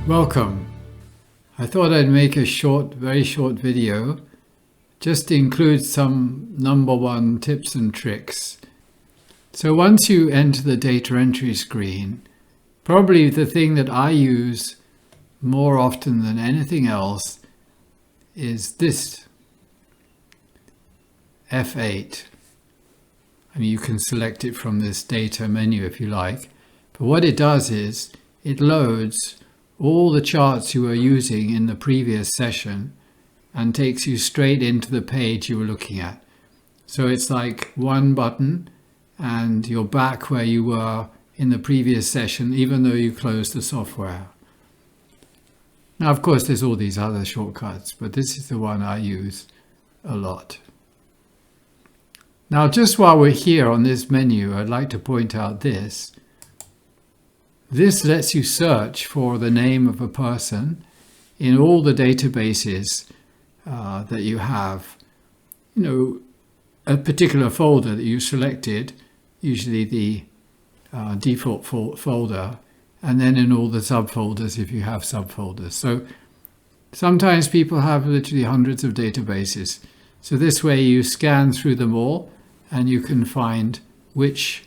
Welcome. I thought I'd make a very short video just to include some number one tips and tricks. So once you enter the data entry screen, probably the thing that I use more often than anything else is this F8. I mean, you can select it from this data menu if you like, but what it does is it loads all the charts you were using in the previous session and takes you straight into the page you were looking at. So it's like one button and you're back where you were in the previous session, even though you closed the software. Now, of course, there's all these other shortcuts, but this is the one I use a lot. Now, just while we're here on this menu, I'd like to point out this. This lets you search for the name of a person in all the databases that you have. You know, a particular folder that you selected, usually the default folder, and then in all the subfolders if you have subfolders. So sometimes people have literally hundreds of databases. So this way you scan through them all and you can find which.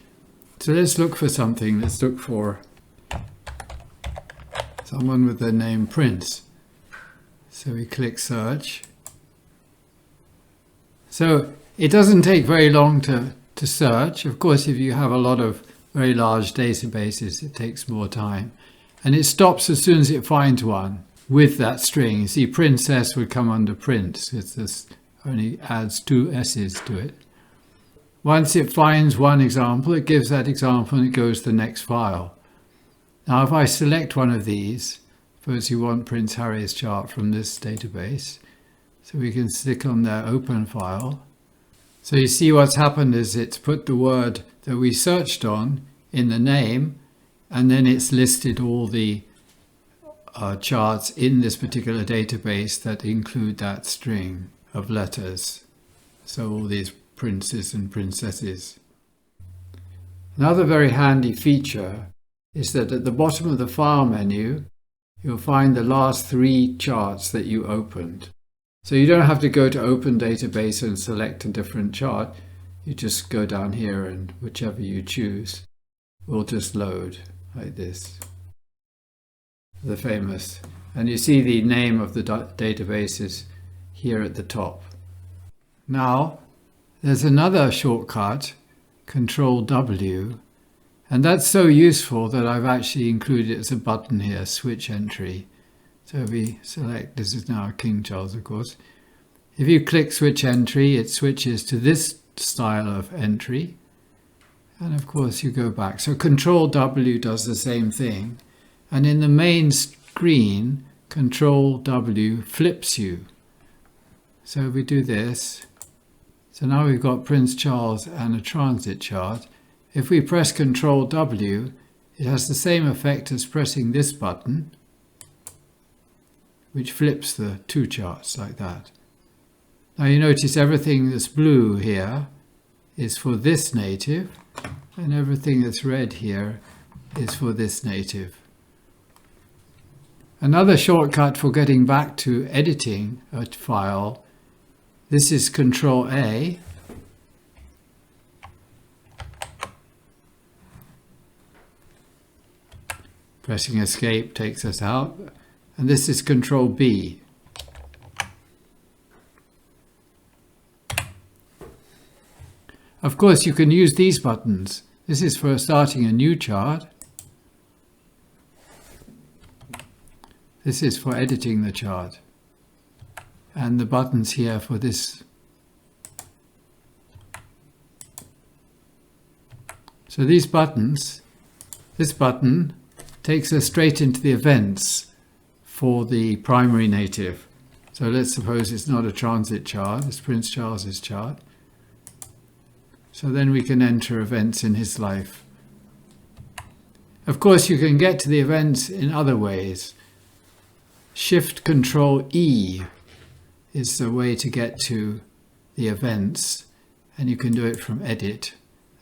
So let's look for something. Let's look for someone with the name Prince. So we click search. So it doesn't take very long to search. Of course, if you have a lot of very large databases, it takes more time. And it stops as soon as it finds one with that string. You see, princess would come under prince. This only adds two S's to it. Once it finds one example, it gives that example and it goes to the next file. Now, if I select one of these, suppose you want Prince Harry's chart from this database, so we can click on their open file. So you see what's happened is it's put the word that we searched on in the name, and then it's listed all the charts in this particular database that include that string of letters. So all these princes and princesses. Another very handy feature is that at the bottom of the file menu, you'll find the last three charts that you opened. So you don't have to go to open database and select a different chart. You just go down here and whichever you choose will just load like this. The famous. And you see the name of the databases here at the top. Now, there's another shortcut, Control W, and that's so useful that I've actually included it as a button here, switch entry. So we select, this is now King Charles, of course. If you click switch entry, it switches to this style of entry. And of course you go back. So Control W does the same thing. And in the main screen, Control W flips you. So we do this. So now we've got Prince Charles and a transit chart. If we press Control W, it has the same effect as pressing this button, which flips the two charts like that. Now you notice everything that's blue here is for this native, and everything that's red here is for this native. Another shortcut for getting back to editing a file, this is Control A. Pressing Escape takes us out, and this is Control B. Of course, you can use these buttons. This is for starting a new chart. This is for editing the chart. And the buttons here for this. So these buttons, this button takes us straight into the events for the primary native. So let's suppose it's not a transit chart, it's Prince Charles's chart. So then we can enter events in his life. Of course, you can get to the events in other ways. Shift Control E is the way to get to the events, and you can do it from Edit,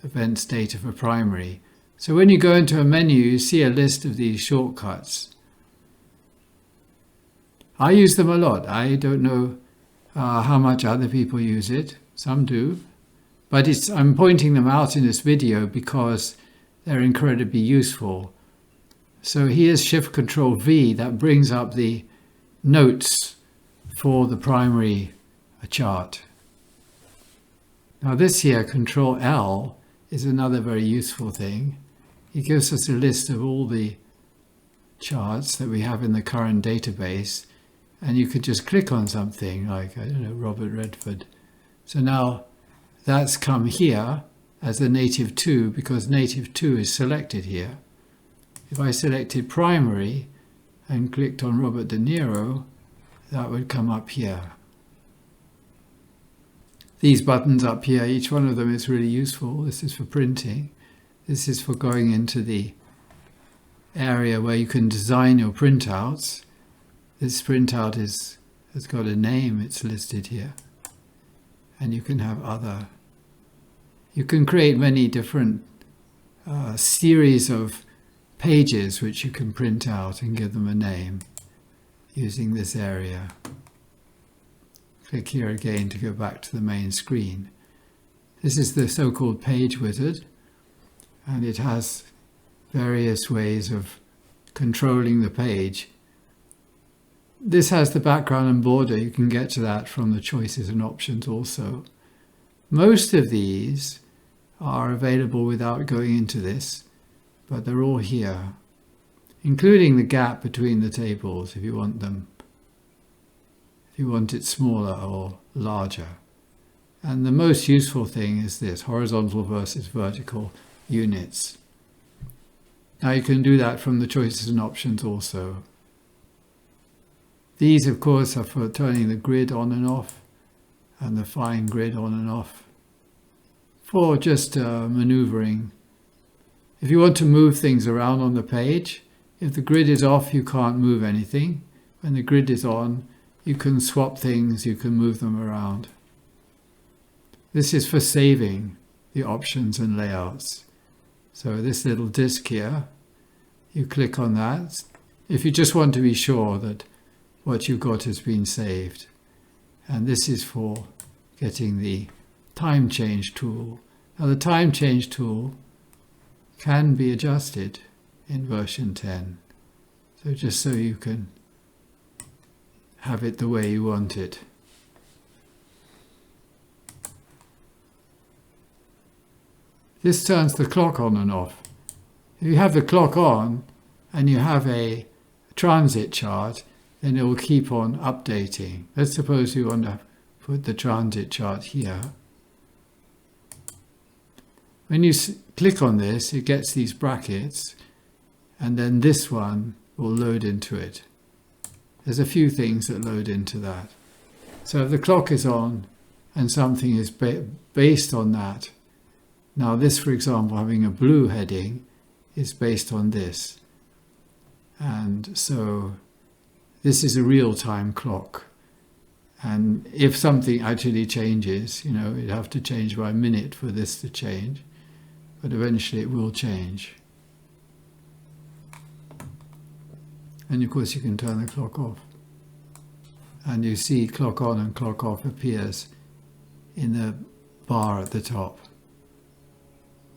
Events Data for Primary. So when you go into a menu, you see a list of these shortcuts. I use them a lot. I don't know how much other people use it. Some do. But I'm pointing them out in this video because they're incredibly useful. So here's Shift Control V. That brings up the notes for the primary chart. Now this here, Control L, is another very useful thing. It gives us a list of all the charts that we have in the current database, and you could just click on something like, I don't know, Robert Redford. So now that's come here as the native 2 because native 2 is selected here. If I selected primary and clicked on Robert De Niro, that would come up here. These buttons up here, each one of them is really useful. This is for printing. This is for going into the area where you can design your printouts. This printout has got a name, it's listed here. And you can have other. You can create many different series of pages which you can print out and give them a name using this area. Click here again to go back to the main screen. This is the so-called page wizard, and it has various ways of controlling the page. This has the background and border. You can get to that from the choices and options also. Most of these are available without going into this, but they're all here, including the gap between the tables if you want them. If you want it smaller or larger. And the most useful thing is this, horizontal versus vertical units. Now you can do that from the choices and options also. These, of course, are for turning the grid on and off, and the fine grid on and off, for just maneuvering. If you want to move things around on the page, if the grid is off, you can't move anything. When the grid is on, you can swap things, you can move them around. This is for saving the options and layouts. So this little disk here, you click on that if you just want to be sure that what you got has been saved. And this is for getting the time change tool. Now the time change tool can be adjusted in version 10. So just so you can have it the way you want it. This turns the clock on and off. If you have the clock on and you have a transit chart, then it will keep on updating. Let's suppose you want to put the transit chart here. When you click on this, it gets these brackets, and then this one will load into it. There's a few things that load into that. So if the clock is on and something is based on that, now this, for example, having a blue heading, is based on this. And so this is a real-time clock. And if something actually changes, you know, you'd have to change by a minute for this to change. But eventually it will change. And of course you can turn the clock off. And you see clock on and clock off appears in the bar at the top.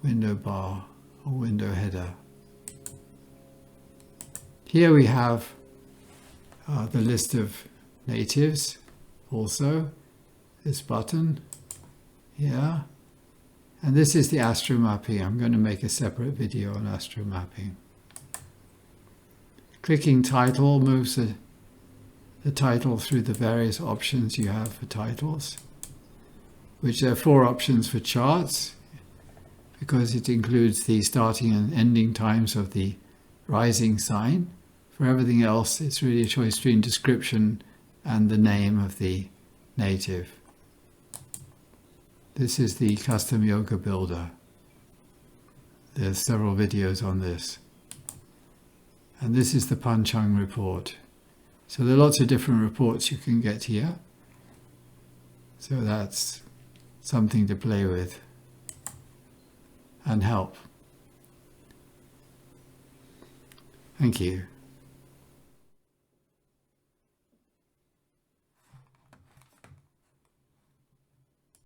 Window bar or window header. Here we have the list of natives also. This button here. And this is the astro mapping. I'm going to make a separate video on astro mapping. Clicking title moves the title through the various options you have for titles, which there are 4 options for charts, because it includes the starting and ending times of the rising sign. For everything else, it's really a choice between description and the name of the native. This is the custom yoga builder. There's several videos on this. And this is the Panchang report. So there are lots of different reports you can get here. So that's something to play with and help. Thank you.